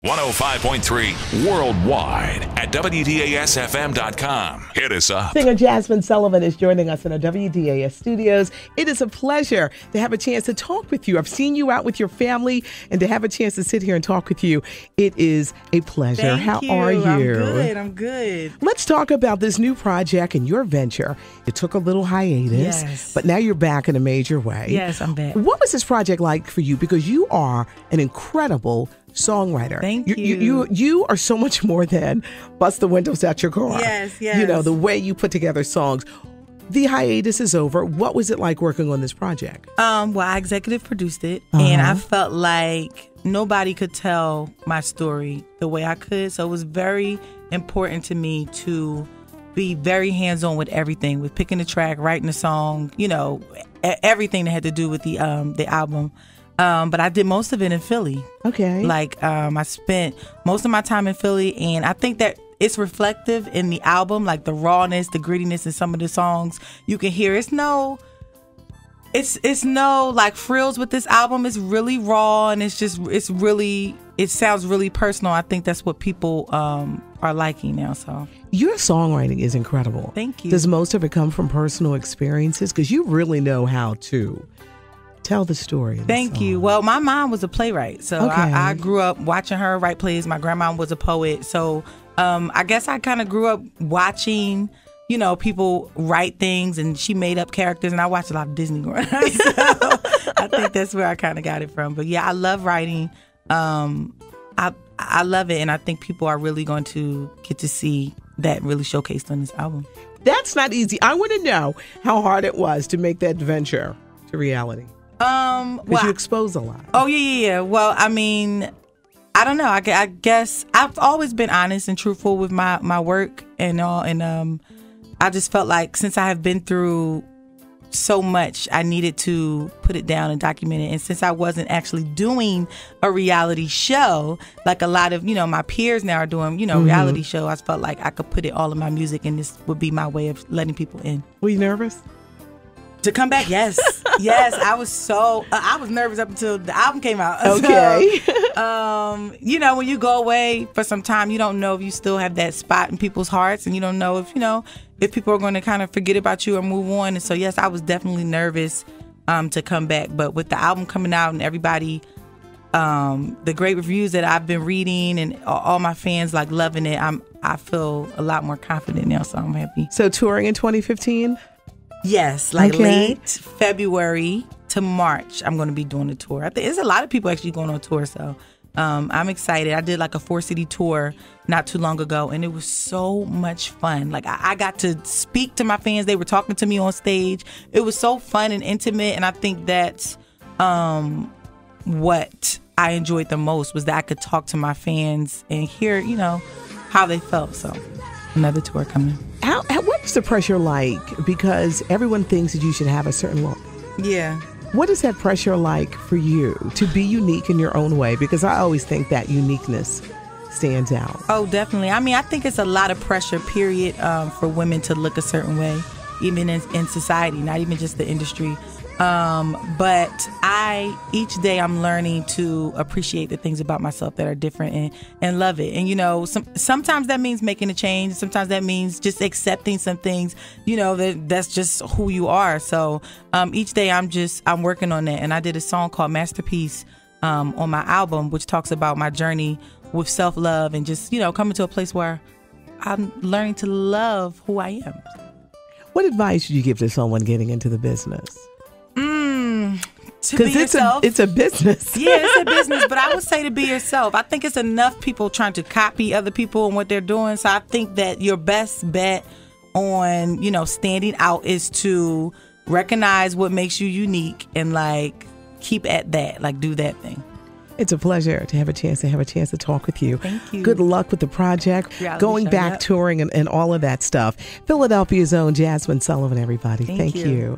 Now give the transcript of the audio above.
105.3 worldwide at WDAS-FM.com. Hit us up. Singer Jazmine Sullivan is joining us in our WDAS studios. It is a pleasure to have a chance to talk with you. I've seen you out with your family, and to have a chance to sit here and talk with you, it is a pleasure. How are you? I'm good. Let's talk about this new project and your venture. It took a little hiatus, yes, but now you're back in a major way. Yes, I'm back. What was this project like for you? Because you are an incredible songwriter. Thank you. You are so much more than bust the windows out your car. Yes. You know, the way you put together songs. The hiatus is over. What was it like working on this project? Well, I executive produced it, and I felt like nobody could tell my story the way I could. So it was very important to me to be very hands-on with everything, with picking the track, writing the song, you know, everything that had to do with the album. But I did most of it in Philly. Okay. Like, I spent most of my time in Philly, and I think that it's reflective in the album, like the rawness, the grittiness in some of the songs. You can hear it's no like frills with this album. It's really raw, and it sounds really personal. I think that's what people are liking now. So your songwriting is incredible. Thank you. Does most of it come from personal experiences? Because you really know how to tell the story. Thank you. Well, my mom was a playwright, so okay. I grew up watching her write plays. My grandma was a poet, so I guess I kind of grew up watching, you know, people write things, and she made up characters, and I watched a lot of Disney growing up. So I think that's where I kind of got it from. But yeah, I love writing. I love it, and I think people are really going to get to see that really showcased on this album. That's not easy. I want to know how hard it was to make that venture to reality. Because you expose a lot. Oh, yeah. Well, I mean, I don't know. I guess I've always been honest and truthful with my work and all. And I just felt like since I have been through so much, I needed to put it down and document it. And since I wasn't actually doing a reality show, like a lot of, you know, my peers now are doing, you know, reality show, I felt like I could put it all in my music, and this would be my way of letting people in. Were you nervous? To come back, yes. Yes, I was nervous up until the album came out. Okay. So, you know, when you go away for some time, you don't know if you still have that spot in people's hearts, and you don't know if people are going to kind of forget about you or move on. And so, yes, I was definitely nervous to come back. But with the album coming out and everybody, the great reviews that I've been reading and all my fans like loving it, I feel a lot more confident now, so I'm happy. So touring in 2015? Yes, like late February to March, I'm going to be doing a tour. I think there's a lot of people actually going on tour, so I'm excited. I did like a 4-city tour not too long ago, and it was so much fun. Like I got to speak to my fans. They were talking to me on stage. It was so fun and intimate, and I think that's what I enjoyed the most, was that I could talk to my fans and hear, you know, how they felt. So another tour coming. What is the pressure like? Because everyone thinks that you should have a certain look. Yeah. What is that pressure like for you to be unique in your own way? Because I always think that uniqueness stands out. Oh, definitely. I mean, I think it's a lot of pressure, period, for women to look a certain way, even in society, not even just the industry. But each day I'm learning to appreciate the things about myself that are different and love it. And, you know, sometimes that means making a change. Sometimes that means just accepting some things, you know, that's just who you are. So, each day I'm working on that. And I did a song called Masterpiece, on my album, which talks about my journey with self-love and just, you know, coming to a place where I'm learning to love who I am. What advice would you give to someone getting into the business? To be yourself. It's a business. Yeah, it's a business, but I would say to be yourself. I think it's enough people trying to copy other people and what they're doing. So I think that your best bet on, you know, standing out is to recognize what makes you unique and like keep at that, like do that thing. It's a pleasure to have a chance to talk with you. Thank you. Good luck with the project, going back touring and all of that stuff. Philadelphia's own Jazmine Sullivan, everybody. Thank you.